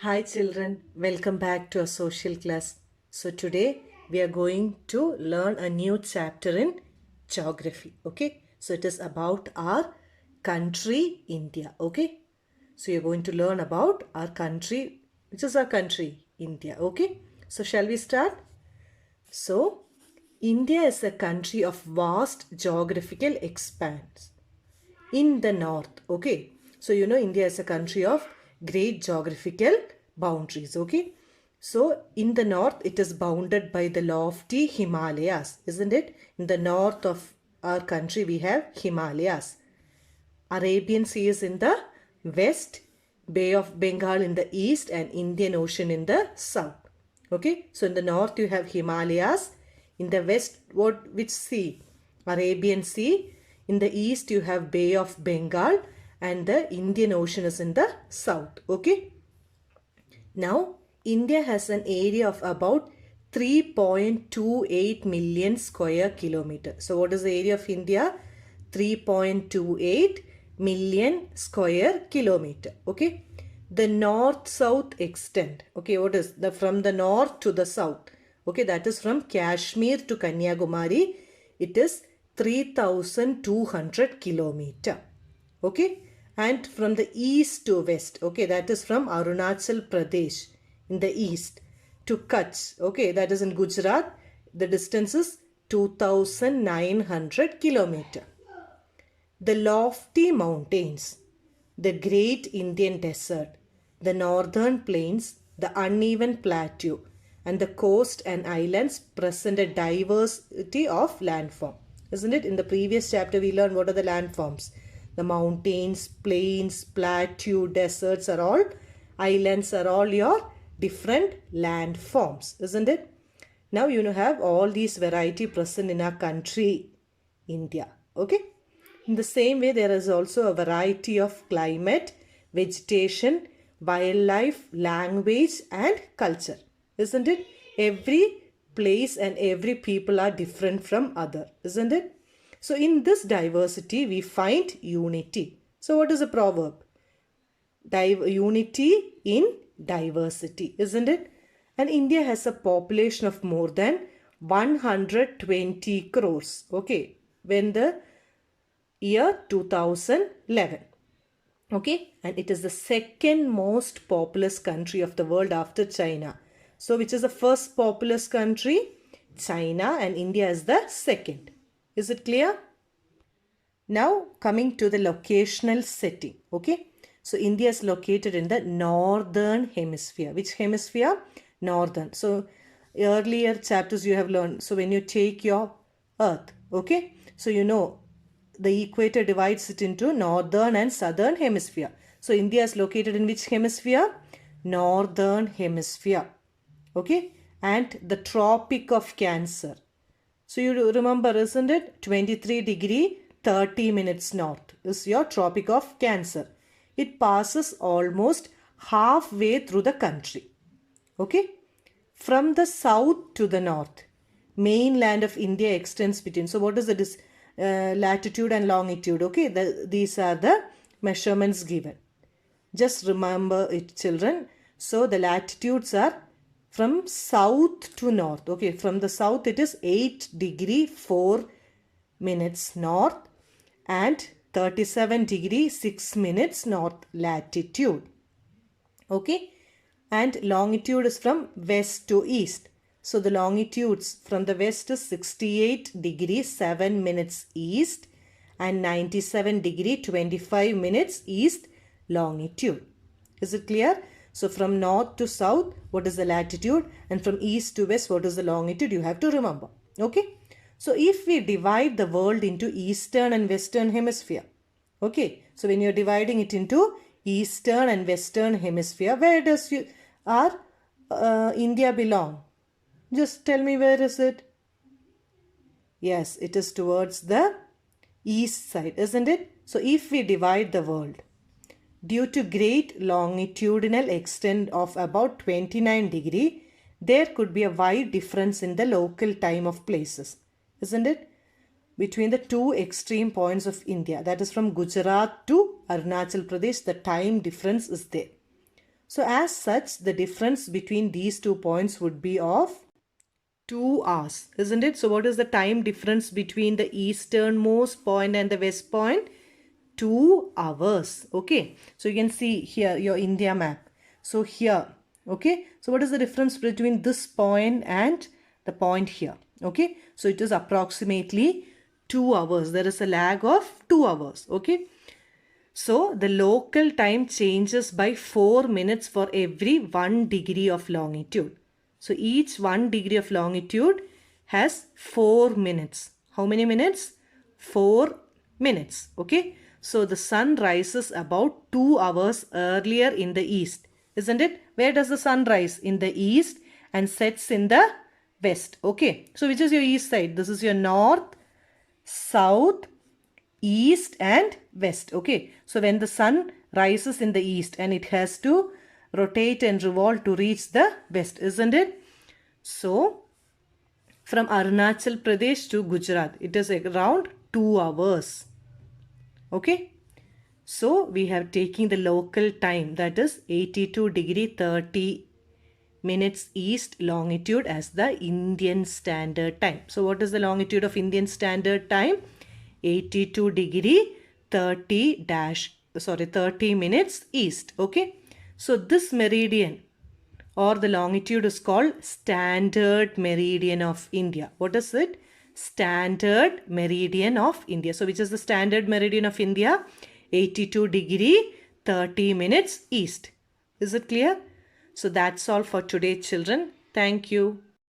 Hi children, welcome back to our social class. So today we are going to learn a new chapter in geography. Okay, so it is about our country India. Okay, so you're going to learn about our country, which is our country India. Okay, so shall we start? So India is a country of vast geographical expanse in the north. Okay, so India is a country of great geographical boundaries. Okay, so in the north it is bounded by the lofty Himalayas, isn't it? In the north of our country we have Himalayas. Arabian Sea is in the west, Bay of Bengal in the east, and Indian Ocean in the south. Okay, so in the north you have Himalayas. In the west, which sea? Arabian Sea. In the east you have Bay of Bengal, and the Indian Ocean is in the south. Okay. Now India has an area of about 3.28 million square kilometer. So what is the area of India? 3.28 million square kilometer. Okay. The north-south extent. Okay, what is the from the north to the south? Okay, that is from Kashmir to Kanyakumari. It is 3,200 kilometer. Okay, and from the east to west. Okay, that is from Arunachal Pradesh in the east to Kutch. Okay, that is in Gujarat. The distance is 2,900 kilometer. The lofty mountains, the great Indian desert, the northern plains, the uneven plateau, and the coast and islands present a diversity of landform. Isn't it? In the previous chapter, we learned what are the landforms. The mountains, plains, plateau, deserts are all, islands are all your different landforms. Isn't it? Now you have all these variety present in our country, India. Okay. In the same way, there is also a variety of climate, vegetation, wildlife, language, and culture. Isn't it? Every place and every people are different from other. Isn't it? So in this diversity, we find unity. So what is a proverb? Unity in diversity. Isn't it? And India has a population of more than 120 crores. Okay. When the year 2011. Okay, and it is the second most populous country of the world after China. So which is the first populous country? China, and India is the second. Is it clear? Now coming to the locational setting. Okay, so India is located in the northern hemisphere. Which hemisphere? Northern. So earlier chapters you have learned. So when you take your earth, okay, so the equator divides it into northern and southern hemisphere. So India is located in which hemisphere? Northern hemisphere. Okay, and the Tropic of Cancer. So you remember, isn't it? 23 degree 30 minutes north is your Tropic of Cancer. It passes almost halfway through the country. Okay, from the south to the north, mainland of India extends between. So what is the latitude and longitude? Okay, these are the measurements given. Just remember it, children. So the latitudes are from south to north. Okay, from the south it is 8 degree 4 minutes north and 37 degree 6 minutes north latitude. Okay, and longitude is from west to east. So the longitudes from the west is 68 degree 7 minutes east and 97 degree 25 minutes east longitude. Is it clear? So from north to south, what is the latitude, and from east to west, what is the longitude? You have to remember. Okay. So if we divide the world into eastern and western hemisphere, okay. So when you're dividing it into eastern and western hemisphere, where does our India belong? Just tell me, where is it? Yes, it is towards the east side, isn't it? So if we divide the world, due to great longitudinal extent of about 29 degree, there could be a wide difference in the local time of places, isn't it? Between the two extreme points of India, that is from Gujarat to Arunachal Pradesh, the time difference is there. So as such, the difference between these 2 points would be of 2 hours, isn't it? So what is the time difference between the easternmost point and the west point? 2 hours. Okay. So you can see here your India map. So here, okay. So what is the difference between this point and the point here? Okay. So it is approximately 2 hours. There is a lag of 2 hours. Okay. So the local time changes by 4 minutes for every 1 degree of longitude. So each 1 degree of longitude has 4 minutes. How many minutes? 4 minutes. Okay. So the sun rises about 2 hours earlier in the east. Isn't it? Where does the sun rise? In the east and sets in the west. Okay. So which is your east side? This is your north, south, east and west. Okay. So when the sun rises in the east and it has to rotate and revolve to reach the west, isn't it? So from Arunachal Pradesh to Gujarat, it is around 2 hours. Okay. So we have taken the local time, that is 82 degree 30 minutes east longitude as the Indian Standard Time. So what is the longitude of Indian Standard Time? 82 degree 30 minutes east. Okay. So this meridian or the longitude is called Standard Meridian of India. What is it? Standard Meridian of India. So which is the Standard Meridian of India? 82 degree 30 minutes east. Is it clear? So that's all for today, children. Thank you.